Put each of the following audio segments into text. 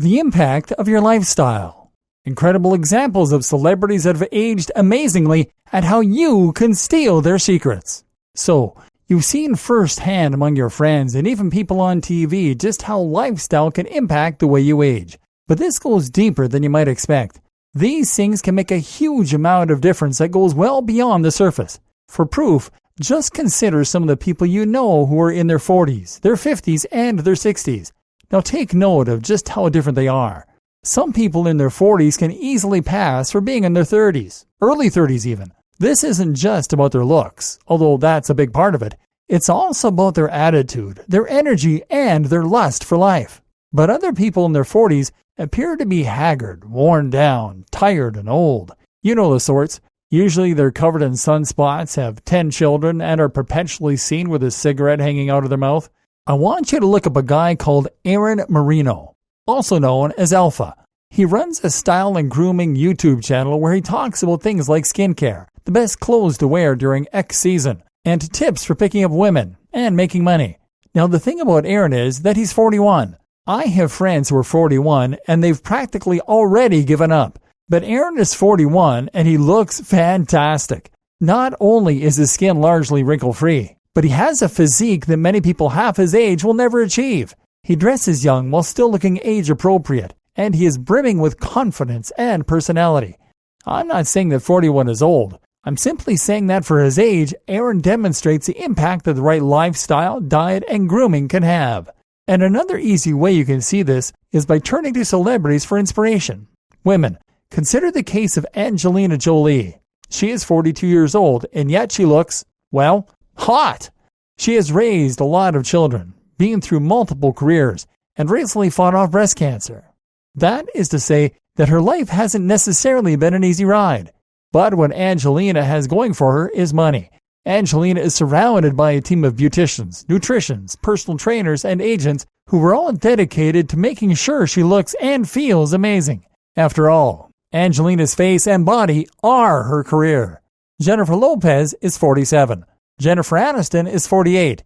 The impact of your lifestyle. Incredible examples of celebrities that have aged amazingly and how you can steal their secrets. So, you've seen firsthand among your friends and even people on TV just how lifestyle can impact the way you age. But this goes deeper than you might expect. These things can make a huge amount of difference that goes well beyond the surface. For proof, just consider some of the people you know who are in their 40s, their 50s, and their 60s. Now take note of just how different they are. Some people in their 40s can easily pass for being in their 30s, early 30s even. This isn't just about their looks, although that's a big part of it. It's also about their attitude, their energy, and their lust for life. But other people in their 40s appear to be haggard, worn down, tired, and old. You know the sorts. Usually they're covered in sunspots, have 10 children, and are perpetually seen with a cigarette hanging out of their mouth. I want you to look up a guy called Aaron Marino, also known as Alpha. He runs a style and grooming YouTube channel where he talks about things like skincare, the best clothes to wear during X season, and tips for picking up women and making money. Now the thing about Aaron is that he's 41. I have friends who are 41 and they've practically already given up. But Aaron is 41 and he looks fantastic. Not only is his skin largely wrinkle-free, but he has a physique that many people half his age will never achieve. He dresses young while still looking age-appropriate, and he is brimming with confidence and personality. I'm not saying that 41 is old. I'm simply saying that for his age, Aaron demonstrates the impact that the right lifestyle, diet, and grooming can have. And another easy way you can see this is by turning to celebrities for inspiration. Women, consider the case of Angelina Jolie. She is 42 years old, and yet she looks, well, hot. She has raised a lot of children, been through multiple careers, and recently fought off breast cancer. That is to say that her life hasn't necessarily been an easy ride. But what Angelina has going for her is money. Angelina is surrounded by a team of beauticians, nutritionists, personal trainers, and agents who are all dedicated to making sure she looks and feels amazing. After all, Angelina's face and body are her career. Jennifer Lopez is 47. Jennifer Aniston is 48.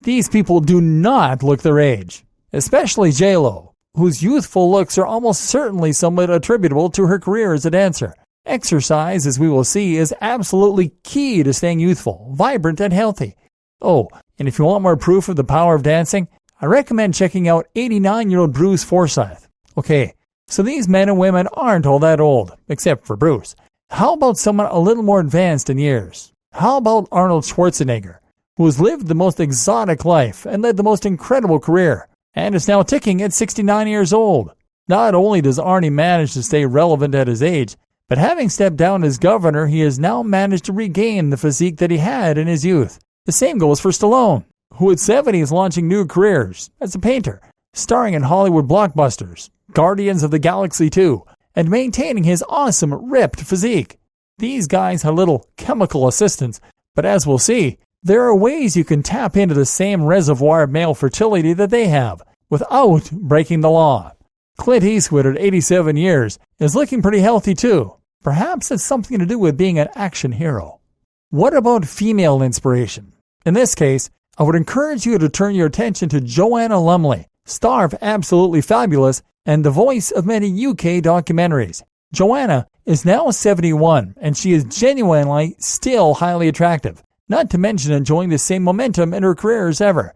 These people do not look their age, especially J-Lo, whose youthful looks are almost certainly somewhat attributable to her career as a dancer. Exercise, as we will see, is absolutely key to staying youthful, vibrant, and healthy. Oh, and if you want more proof of the power of dancing, I recommend checking out 89-year-old Bruce Forsyth. Okay, so these men and women aren't all that old, except for Bruce. How about someone a little more advanced in years? How about Arnold Schwarzenegger, who has lived the most exotic life and led the most incredible career, and is now ticking at 69 years old? Not only does Arnie manage to stay relevant at his age, but having stepped down as governor, he has now managed to regain the physique that he had in his youth. The same goes for Stallone, who at 70 is launching new careers as a painter, starring in Hollywood blockbusters, Guardians of the Galaxy 2, and maintaining his awesome ripped physique. These guys have little chemical assistance, but as we'll see, there are ways you can tap into the same reservoir of male fertility that they have, without breaking the law. Clint Eastwood at 87 years is looking pretty healthy too. Perhaps it's something to do with being an action hero. What about female inspiration? In this case, I would encourage you to turn your attention to Joanna Lumley, star of Absolutely Fabulous and the voice of many UK documentaries. Joanna is now 71 and she is genuinely still highly attractive, not to mention enjoying the same momentum in her career as ever.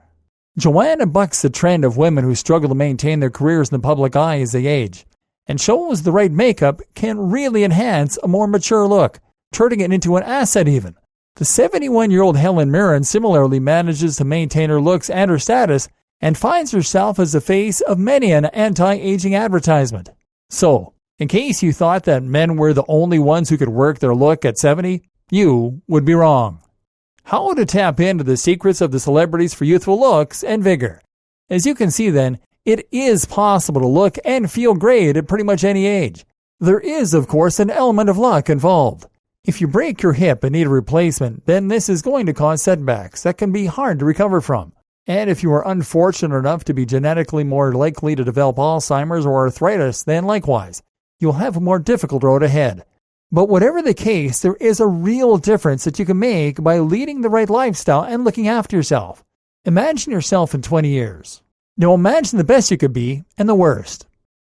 Joanna bucks the trend of women who struggle to maintain their careers in the public eye as they age, and shows the right makeup can really enhance a more mature look, turning it into an asset even. The 71-year-old Helen Mirren similarly manages to maintain her looks and her status, and finds herself as the face of many an anti-aging advertisement. So, in case you thought that men were the only ones who could work their look at 70, you would be wrong. How to tap into the secrets of the celebrities for youthful looks and vigor. As you can see then, it is possible to look and feel great at pretty much any age. There is, of course, an element of luck involved. If you break your hip and need a replacement, then this is going to cause setbacks that can be hard to recover from. And if you are unfortunate enough to be genetically more likely to develop Alzheimer's or arthritis, then likewise, you'll have a more difficult road ahead. But whatever the case, there is a real difference that you can make by leading the right lifestyle and looking after yourself. Imagine yourself in 20 years. Now imagine the best you could be and the worst.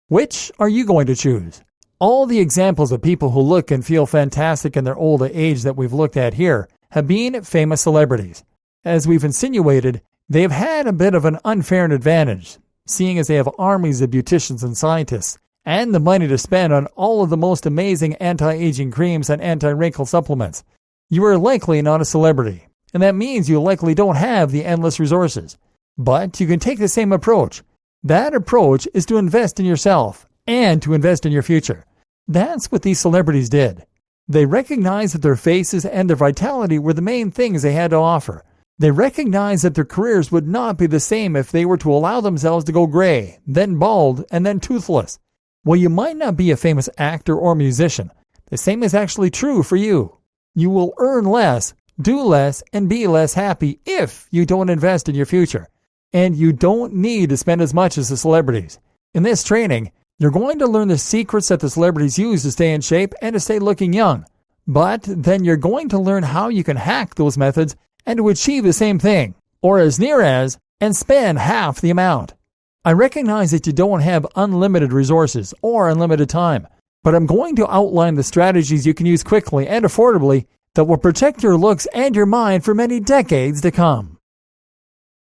Which are you going to choose? All the examples of people who look and feel fantastic in their older age that we've looked at here have been famous celebrities. As we've insinuated, they've had a bit of an unfair advantage, seeing as they have armies of beauticians and scientists, and the money to spend on all of the most amazing anti-aging creams and anti-wrinkle supplements. You are likely not a celebrity, and that means you likely don't have the endless resources. But you can take the same approach. That approach is to invest in yourself and to invest in your future. That's what these celebrities did. They recognized that their faces and their vitality were the main things they had to offer. They recognized that their careers would not be the same if they were to allow themselves to go gray, then bald, and then toothless. While you might not be a famous actor or musician, the same is actually true for you. You will earn less, do less, and be less happy if you don't invest in your future. And you don't need to spend as much as the celebrities. In this training, you're going to learn the secrets that the celebrities use to stay in shape and to stay looking young. But then you're going to learn how you can hack those methods and to achieve the same thing, or as near as, and spend half the amount. I recognize that you don't have unlimited resources or unlimited time, but I'm going to outline the strategies you can use quickly and affordably that will protect your looks and your mind for many decades to come.